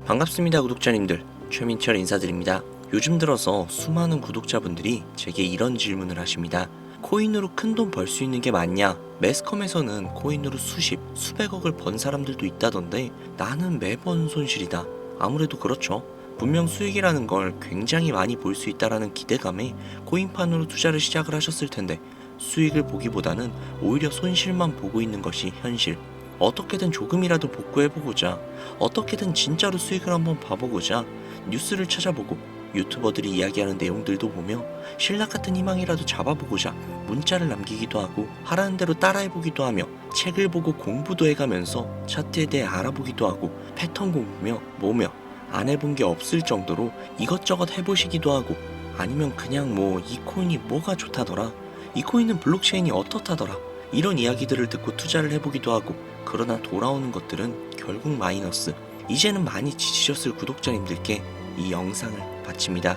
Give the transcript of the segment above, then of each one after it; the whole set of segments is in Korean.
반갑습니다 구독자님들, 최민철 인사드립니다. 요즘 들어서 수많은 구독자분들이 제게 이런 질문을 하십니다. 코인으로 큰돈 벌 수 있는 게 맞냐? 매스컴에서는 코인으로 수십, 수백억을 번 사람들도 있다던데 나는 매번 손실이다. 아무래도 그렇죠. 분명 수익이라는 걸 굉장히 많이 볼 수 있다라는 기대감에 코인판으로 투자를 시작을 하셨을 텐데 수익을 보기보다는 오히려 손실만 보고 있는 것이 현실. 어떻게든 조금이라도 복구해보고자, 어떻게든 진짜로 수익을 한번 봐보고자 뉴스를 찾아보고 유튜버들이 이야기하는 내용들도 보며 신락같은 희망이라도 잡아보고자 문자를 남기기도 하고 하라는 대로 따라해보기도 하며 책을 보고 공부도 해가면서 차트에 대해 알아보기도 하고 패턴 공부며 뭐며 안 해본 게 없을 정도로 이것저것 해보시기도 하고, 아니면 그냥 이 코인이 뭐가 좋다더라, 이 코인은 블록체인이 어떻다더라, 이런 이야기들을 듣고 투자를 해보기도 하고, 그러나 돌아오는 것들은 결국 마이너스. 이제는 많이 지치셨을 구독자님들께 이 영상을 바칩니다.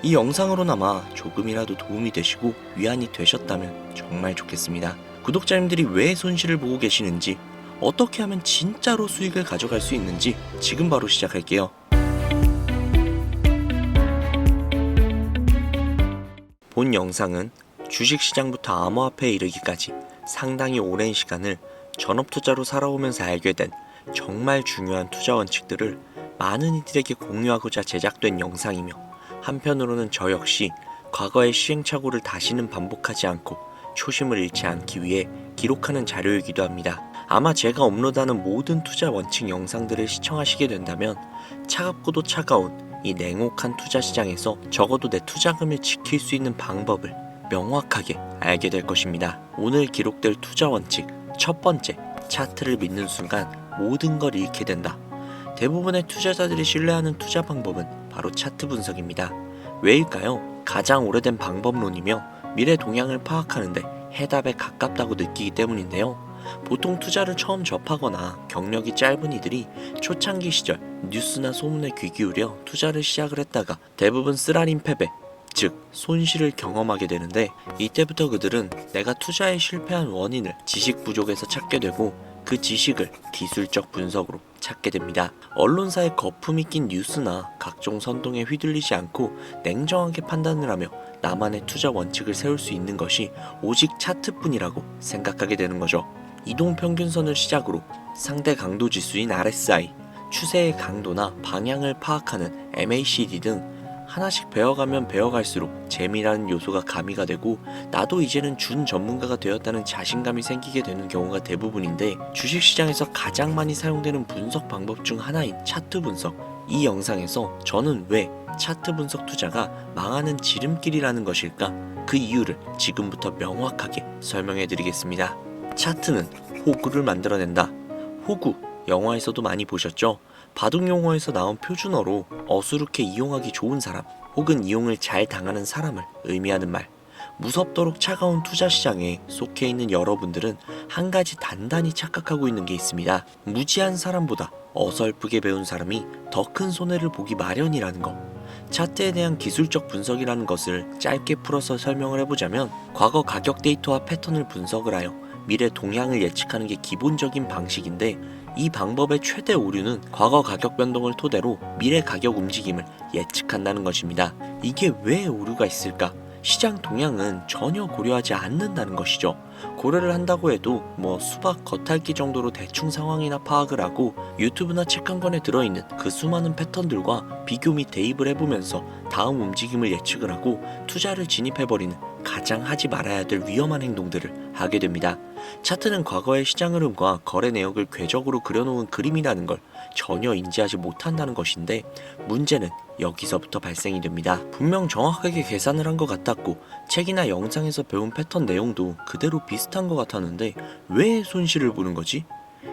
이 영상으로나마 조금이라도 도움이 되시고 위안이 되셨다면 정말 좋겠습니다. 구독자님들이 왜 손실을 보고 계시는지, 어떻게 하면 진짜로 수익을 가져갈 수 있는지 지금 바로 시작할게요. 본 영상은 주식시장부터 암호화폐에 이르기까지 상당히 오랜 시간을 전업투자로 살아오면서 알게 된 정말 중요한 투자 원칙들을 많은 이들에게 공유하고자 제작된 영상이며, 한편으로는 저 역시 과거의 시행착오를 다시는 반복하지 않고 초심을 잃지 않기 위해 기록하는 자료이기도 합니다. 아마 제가 업로드하는 모든 투자 원칙 영상들을 시청하시게 된다면 차갑고도 차가운 이 냉혹한 투자 시장에서 적어도 내 투자금을 지킬 수 있는 방법을 명확하게 알게 될 것입니다. 오늘 기록될 투자 원칙 첫 번째, 차트를 믿는 순간 모든 걸 잃게 된다. 대부분의 투자자들이 신뢰하는 투자 방법은 바로 차트 분석입니다. 왜일까요? 가장 오래된 방법론이며 미래 동향을 파악하는데 해답에 가깝다고 느끼기 때문인데요. 보통 투자를 처음 접하거나 경력이 짧은 이들이 초창기 시절 뉴스나 소문에 귀 기울여 투자를 시작을 했다가 대부분 쓰라린 패배, 즉 손실을 경험하게 되는데, 이때부터 그들은 내가 투자에 실패한 원인을 지식 부족에서 찾게 되고 그 지식을 기술적 분석으로 찾게 됩니다. 언론사의 거품이 낀 뉴스나 각종 선동에 휘둘리지 않고 냉정하게 판단을 하며 나만의 투자 원칙을 세울 수 있는 것이 오직 차트뿐이라고 생각하게 되는 거죠. 이동평균선을 시작으로 상대 강도 지수인 RSI, 추세의 강도나 방향을 파악하는 MACD 등 하나씩 배워가면 배워갈수록 재미라는 요소가 가미가 되고 나도 이제는 준 전문가가 되었다는 자신감이 생기게 되는 경우가 대부분인데, 주식시장에서 가장 많이 사용되는 분석 방법 중 하나인 차트 분석, 이 영상에서 저는 왜 차트 분석 투자가 망하는 지름길이라는 것일까, 그 이유를 지금부터 명확하게 설명해 드리겠습니다. 차트는 호구를 만들어낸다. 호구, 영화에서도 많이 보셨죠? 바둑 용어에서 나온 표준어로 어수룩해 이용하기 좋은 사람 혹은 이용을 잘 당하는 사람을 의미하는 말. 무섭도록 차가운 투자 시장에 속해 있는 여러분들은 한 가지 단단히 착각하고 있는 게 있습니다. 무지한 사람보다 어설프게 배운 사람이 더 큰 손해를 보기 마련이라는 것. 차트에 대한 기술적 분석이라는 것을 짧게 풀어서 설명을 해보자면, 과거 가격 데이터와 패턴을 분석을 하여 미래 동향을 예측하는 게 기본적인 방식인데, 이 방법의 최대 오류는 과거 가격 변동을 토대로 미래 가격 움직임을 예측한다는 것입니다. 이게 왜 오류가 있을까? 시장 동향은 전혀 고려하지 않는다는 것이죠. 고려를 한다고 해도 수박 겉핥기 정도로 대충 상황이나 파악을 하고 유튜브나 책 한 권에 들어있는 그 수많은 패턴들과 비교 및 대입을 해보면서 다음 움직임을 예측을 하고 투자를 진입해버리는 가장 하지 말아야 될 위험한 행동들을 하게 됩니다. 차트는 과거의 시장 흐름과 거래 내역을 궤적으로 그려놓은 그림이라는 걸 전혀 인지하지 못한다는 것인데, 문제는 여기서부터 발생이 됩니다. 분명 정확하게 계산을 한 것 같았고 책이나 영상에서 배운 패턴 내용도 그대로 비슷한 것 같았는데 왜 손실을 보는 거지?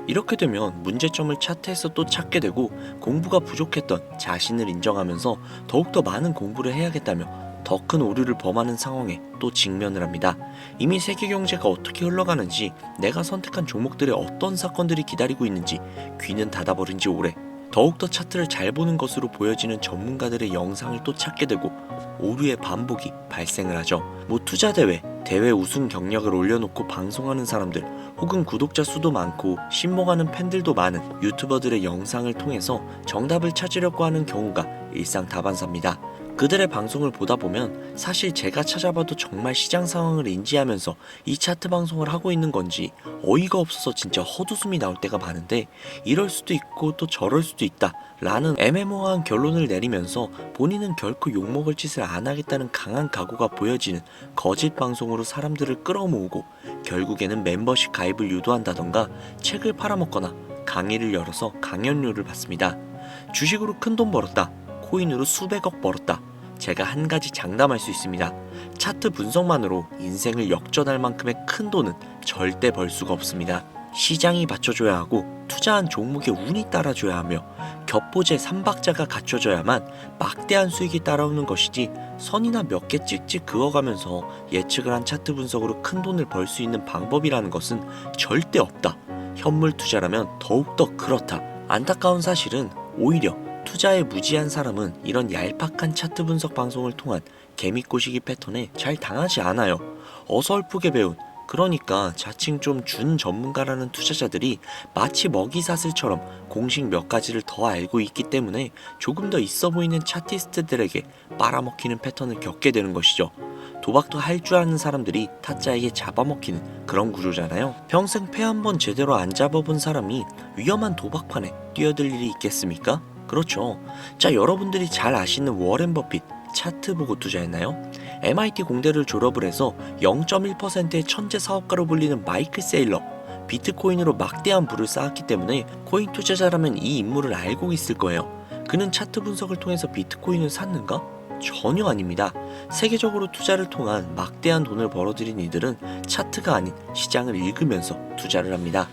이렇게 되면 문제점을 차트에서 또 찾게 되고 공부가 부족했던 자신을 인정하면서 더욱더 많은 공부를 해야겠다며 더 큰 오류를 범하는 상황에 또 직면을 합니다. 이미 세계 경제가 어떻게 흘러가는지, 내가 선택한 종목들의 어떤 사건들이 기다리고 있는지 귀는 닫아버린 지 오래. 더욱더 차트를 잘 보는 것으로 보여지는 전문가들의 영상을 또 찾게 되고 오류의 반복이 발생을 하죠. 뭐 투자대회, 대회 우승 경력을 올려놓고 방송하는 사람들 혹은 구독자 수도 많고 신봉하는 팬들도 많은 유튜버들의 영상을 통해서 정답을 찾으려고 하는 경우가 일상다반사입니다. 그들의 방송을 보다 보면 사실 제가 찾아봐도 정말 시장 상황을 인지하면서 이 차트 방송을 하고 있는 건지 어이가 없어서 진짜 헛웃음이 나올 때가 많은데, 이럴 수도 있고 또 저럴 수도 있다 라는 애매모호한 결론을 내리면서 본인은 결코 욕먹을 짓을 안 하겠다는 강한 각오가 보여지는 거짓 방송으로 사람들을 끌어모으고 결국에는 멤버십 가입을 유도한다던가 책을 팔아먹거나 강의를 열어서 강연료를 받습니다. 주식으로 큰돈 벌었다, 코인으로 수백억 벌었다. 제가 한 가지 장담할 수 있습니다. 차트 분석만으로 인생을 역전할 만큼의 큰 돈은 절대 벌 수가 없습니다. 시장이 받쳐줘야 하고 투자한 종목의 운이 따라줘야 하며 겹보제 3박자가 갖춰져야만 막대한 수익이 따라오는 것이지, 선이나 몇 개 찍찍 그어가면서 예측을 한 차트 분석으로 큰 돈을 벌 수 있는 방법이라는 것은 절대 없다. 현물 투자라면 더욱더 그렇다. 안타까운 사실은 오히려 투자에 무지한 사람은 이런 얄팍한 차트 분석 방송을 통한 개미꼬시기 패턴에 잘 당하지 않아요. 어설프게 배운, 그러니까 자칭 좀 준 전문가라는 투자자들이 마치 먹이사슬처럼 공식 몇 가지를 더 알고 있기 때문에 조금 더 있어 보이는 차티스트들에게 빨아먹히는 패턴을 겪게 되는 것이죠. 도박도 할 줄 아는 사람들이 타짜에게 잡아먹히는 그런 구조잖아요. 평생 패 한 번 제대로 안 잡아본 사람이 위험한 도박판에 뛰어들 일이 있겠습니까? 그렇죠. 자, 여러분들이 잘 아시는 워렌 버핏 차트 보고 투자했나요? MIT 공대를 졸업을 해서 0.1%의 천재 사업가로 불리는 마이클 세일러, 비트코인으로 막대한 부를 쌓았기 때문에 코인 투자자라면 이 인물을 알고 있을 거예요. 그는 차트 분석을 통해서 비트코인을 샀는가? 전혀 아닙니다. 세계적으로 투자를 통한 막대한 돈을 벌어들인 이들은 차트가 아닌 시장을 읽으면서 투자를 합니다.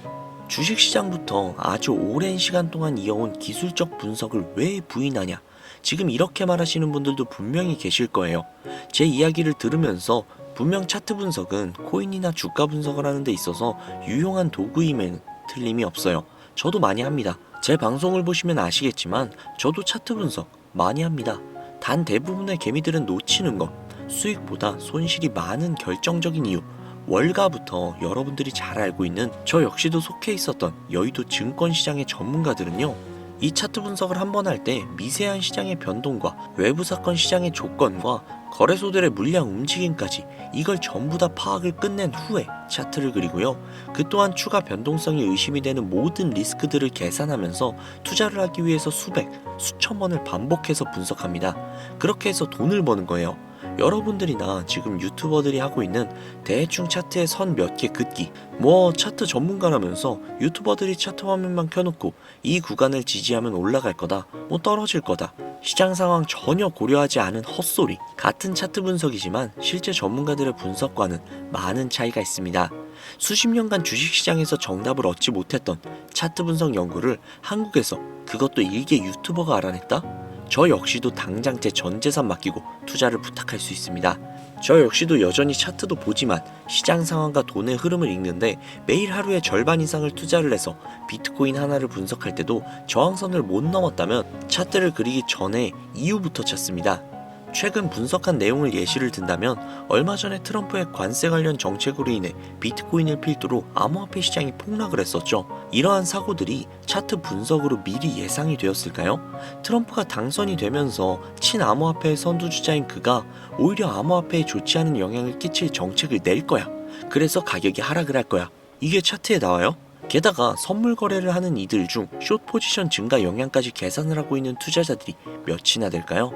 주식시장부터 아주 오랜 시간 동안 이어온 기술적 분석을 왜 부인하냐? 지금 이렇게 말하시는 분들도 분명히 계실 거예요. 제 이야기를 들으면서 분명 차트 분석은 코인이나 주가 분석을 하는 데 있어서 유용한 도구임에는 틀림이 없어요. 저도 많이 합니다. 제 방송을 보시면 아시겠지만 저도 차트 분석 많이 합니다. 단 대부분의 개미들은 놓치는 것, 수익보다 손실이 많은 결정적인 이유, 월가부터 여러분들이 잘 알고 있는 저 역시도 속해 있었던 여의도 증권시장의 전문가들은요, 이 차트 분석을 한번 할 때 미세한 시장의 변동과 외부 사건 시장의 조건과 거래소들의 물량 움직임까지 이걸 전부 다 파악을 끝낸 후에 차트를 그리고요, 그 또한 추가 변동성이 의심이 되는 모든 리스크들을 계산하면서 투자를 하기 위해서 수백, 수천 번을 반복해서 분석합니다. 그렇게 해서 돈을 버는 거예요. 여러분들이나 지금 유튜버들이 하고 있는 대충 차트에 선 몇 개 긋기, 뭐 차트 전문가라면서 유튜버들이 차트 화면만 켜놓고 이 구간을 지지하면 올라갈 거다, 뭐 떨어질 거다, 시장 상황 전혀 고려하지 않은 헛소리. 같은 차트 분석이지만 실제 전문가들의 분석과는 많은 차이가 있습니다. 수십 년간 주식시장에서 정답을 얻지 못했던 차트 분석 연구를 한국에서, 그것도 일개 유튜버가 알아냈다? 저 역시도 당장 제 전 재산 맡기고 투자를 부탁할 수 있습니다. 저 역시도 여전히 차트도 보지만 시장 상황과 돈의 흐름을 읽는데 매일 하루에 절반 이상을 투자를 해서 비트코인 하나를 분석할 때도 저항선을 못 넘었다면 차트를 그리기 전에 이유부터 찾습니다. 최근 분석한 내용을 예시를 든다면 얼마 전에 트럼프의 관세 관련 정책으로 인해 비트코인을 필두로 암호화폐 시장이 폭락을 했었죠. 이러한 사고들이 차트 분석으로 미리 예상이 되었을까요? 트럼프가 당선이 되면서 친암호화폐의 선두주자인 그가 오히려 암호화폐에 좋지 않은 영향을 끼칠 정책을 낼 거야. 그래서 가격이 하락을 할 거야. 이게 차트에 나와요? 게다가 선물 거래를 하는 이들 중 숏 포지션 증가 영향까지 계산을 하고 있는 투자자들이 몇이나 될까요?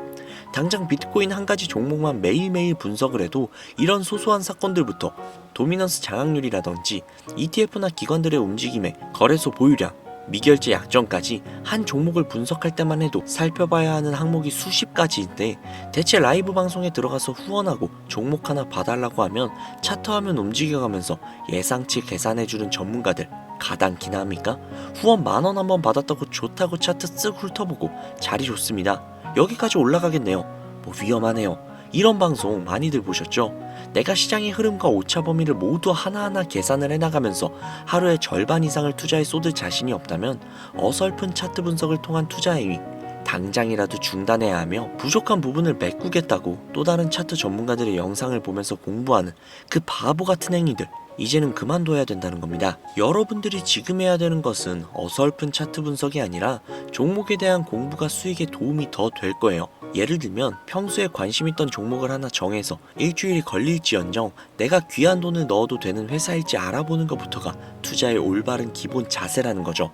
당장 비트코인 한 가지 종목만 매일매일 분석을 해도 이런 소소한 사건들부터 도미넌스 장악률이라든지 ETF나 기관들의 움직임에 거래소 보유량, 미결제 약정까지 한 종목을 분석할 때만 해도 살펴봐야 하는 항목이 수십 가지인데, 대체 라이브 방송에 들어가서 후원하고 종목 하나 봐달라고 하면 차트 화면 움직여가면서 예상치 계산해주는 전문가들 가당키나 합니까? 후원 10,000원 한번 받았다고 좋다고 차트 쓱 훑어보고 자리 좋습니다, 여기까지 올라가겠네요, 뭐 위험하네요, 이런 방송 많이들 보셨죠? 내가 시장의 흐름과 오차 범위를 모두 하나하나 계산을 해나가면서 하루에 절반 이상을 투자에 쏟을 자신이 없다면 어설픈 차트 분석을 통한 투자 행위 당장이라도 중단해야 하며 부족한 부분을 메꾸겠다고 또 다른 차트 전문가들의 영상을 보면서 공부하는 그 바보 같은 행위들 이제는 그만둬야 된다는 겁니다. 여러분들이 지금 해야 되는 것은 어설픈 차트 분석이 아니라 종목에 대한 공부가 수익에 도움이 더 될 거예요. 예를 들면 평소에 관심 있던 종목을 하나 정해서 일주일이 걸릴지언정 내가 귀한 돈을 넣어도 되는 회사일지 알아보는 것부터가 투자의 올바른 기본 자세라는 거죠.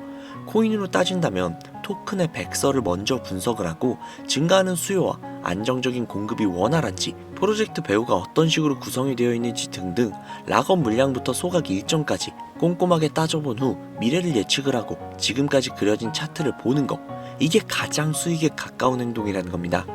코인으로 따진다면 토큰의 백서를 먼저 분석을 하고 증가하는 수요와 안정적인 공급이 원활한지, 프로젝트 배후가 어떤 식으로 구성이 되어 있는지 등등 락업 물량부터 소각 일정까지 꼼꼼하게 따져본 후 미래를 예측을 하고 지금까지 그려진 차트를 보는 것, 이게 가장 수익에 가까운 행동이라는 겁니다.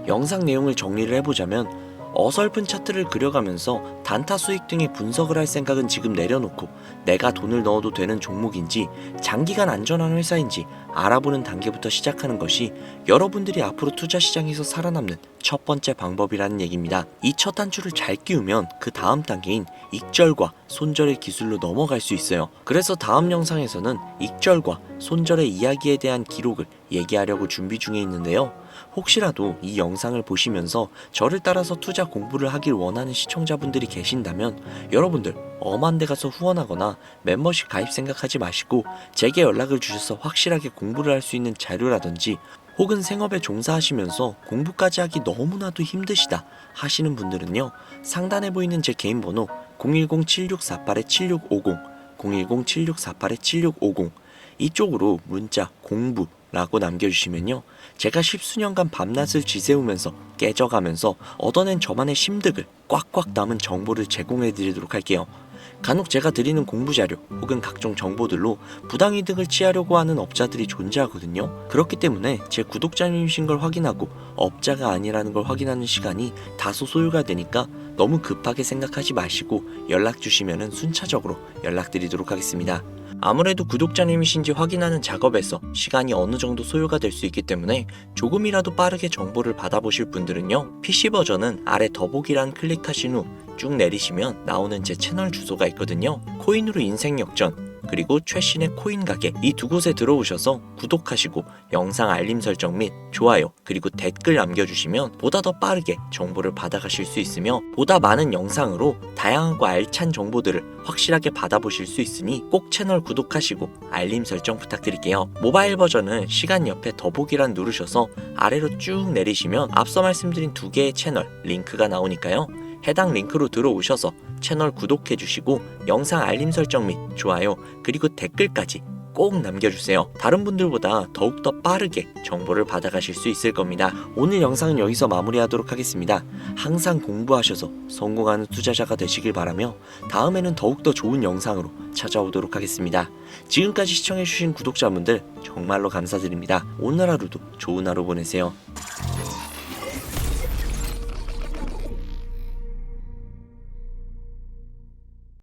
영상 내용을 정리를 해보자면 어설픈 차트를 그려가면서 단타 수익 등의 분석을 할 생각은 지금 내려놓고 내가 돈을 넣어도 되는 종목인지 장기간 안전한 회사인지 알아보는 단계부터 시작하는 것이 여러분들이 앞으로 투자 시장에서 살아남는 첫 번째 방법이라는 얘기입니다. 이 첫 단추를 잘 끼우면 그 다음 단계인 익절과 손절의 기술로 넘어갈 수 있어요. 그래서 다음 영상에서는 익절과 손절의 이야기에 대한 기록을 얘기하려고 준비 중에 있는데요. 혹시라도 이 영상을 보시면서 저를 따라서 투자 공부를 하길 원하는 시청자분들이 계신다면 여러분들 엄한 데 가서 후원하거나 멤버십 가입 생각하지 마시고 제게 연락을 주셔서 확실하게 공부를 할 수 있는 자료라든지 혹은 생업에 종사하시면서 공부까지 하기 너무나도 힘드시다 하시는 분들은요, 상단에 보이는 제 개인 번호 010-7648-7650 010-7648-7650 이쪽으로 문자 공부 라고 남겨주시면요, 제가 십수년간 밤낮을 지새우면서 깨져가면서 얻어낸 저만의 심득을 꽉꽉 담은 정보를 제공해드리도록 할게요. 간혹 제가 드리는 공부자료 혹은 각종 정보들로 부당이득을 취하려고 하는 업자들이 존재하거든요. 그렇기 때문에 제 구독자님이신 걸 확인하고 업자가 아니라는 걸 확인하는 시간이 다소 소요가 되니까 너무 급하게 생각하지 마시고 연락 주시면 순차적으로 연락드리도록 하겠습니다. 아무래도 구독자님이신지 확인하는 작업에서 시간이 어느 정도 소요가 될 수 있기 때문에 조금이라도 빠르게 정보를 받아보실 분들은요, PC 버전은 아래 더보기란 클릭하신 후 쭉 내리시면 나오는 제 채널 주소가 있거든요. 코인으로 인생 역전 그리고 최신의 코인 가게, 이 두 곳에 들어오셔서 구독하시고 영상 알림 설정 및 좋아요 그리고 댓글 남겨주시면 보다 더 빠르게 정보를 받아가실 수 있으며 보다 많은 영상으로 다양하고 알찬 정보들을 확실하게 받아보실 수 있으니 꼭 채널 구독하시고 알림 설정 부탁드릴게요. 모바일 버전은 시간 옆에 더보기란 누르셔서 아래로 쭉 내리시면 앞서 말씀드린 두 개의 채널 링크가 나오니까요, 해당 링크로 들어오셔서 채널 구독해주시고 영상 알림 설정 및 좋아요 그리고 댓글까지 꼭 남겨주세요. 다른 분들보다 더욱더 빠르게 정보를 받아가실 수 있을 겁니다. 오늘 영상은 여기서 마무리하도록 하겠습니다. 항상 공부하셔서 성공하는 투자자가 되시길 바라며 다음에는 더욱더 좋은 영상으로 찾아오도록 하겠습니다. 지금까지 시청해주신 구독자분들 정말로 감사드립니다. 오늘 하루도 좋은 하루 보내세요.